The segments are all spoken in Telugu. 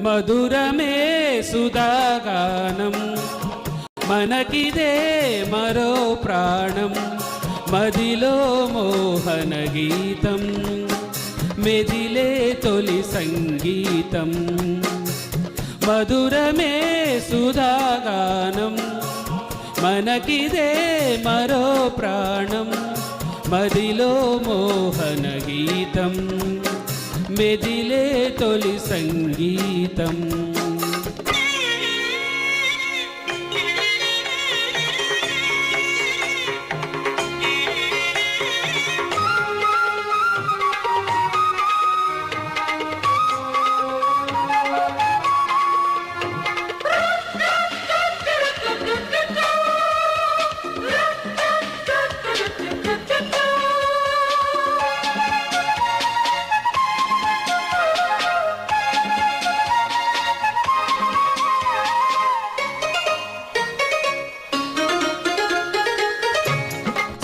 మధురమే సుధాగానం మనకిదే మరో ప్రాణం మదిలో మోహన గీతం మెదిలే తొలి సంగీతం మధురమే సుధాగానం మనకిదే మరో ప్రాణం మదిలో మోహన గీతం మెదిలే తొలి సంగీతం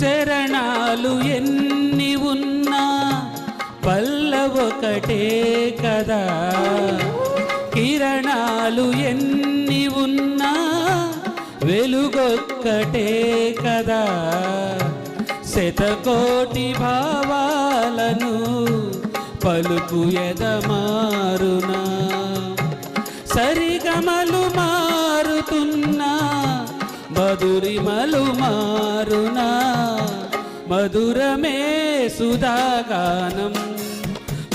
చరణాలు ఎన్ని ఉన్నా పల్లవొకటే కదా కిరణాలు ఎన్ని ఉన్నా వెలుగొక్కటే కదా శతకోటి భావాలను పలుకు ఎదమారునా సరిగమలు మారుతున్నా మధురిమలు మారునా మధురమే సుధాగానం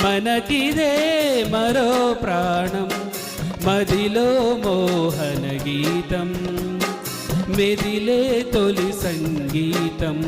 మనకిదే మరో ప్రాణం మదిలో మోహన గీతం మెదిలే తొలి సంగీతం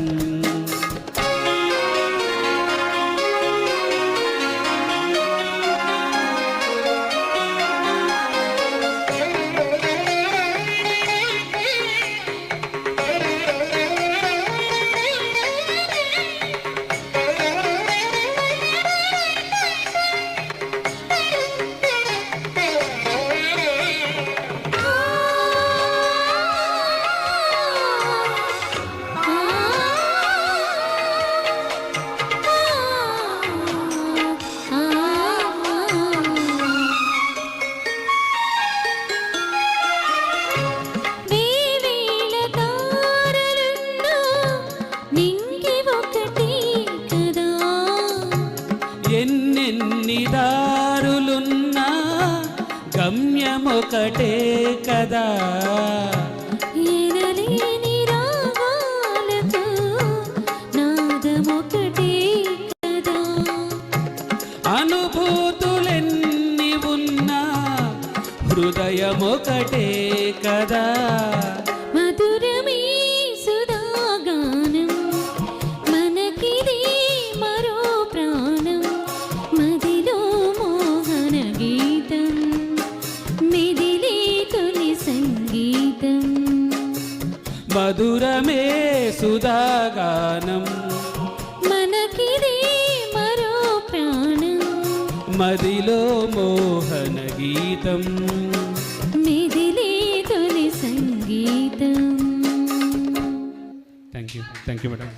ఎన్నెన్ని దారులున్నా గమ్యమొకటే కదా ఎనలేని రాగాలతో నాదమొకటే కదా అనుభూతులెన్ని ఉన్నా హృదయమొకటే కదా మధురమే సుధాగానం మనకిదే మరో ప్రాణం మదిలో మోహన గీతం మెదిలే తొలి సంగీతం మధురమే సుధాగానం మనకిదే మరో ప్రాణం మదిలో మోహన గీతం మెదిలే తొలి సంగీతం థ్యాంక్ యూ మేడం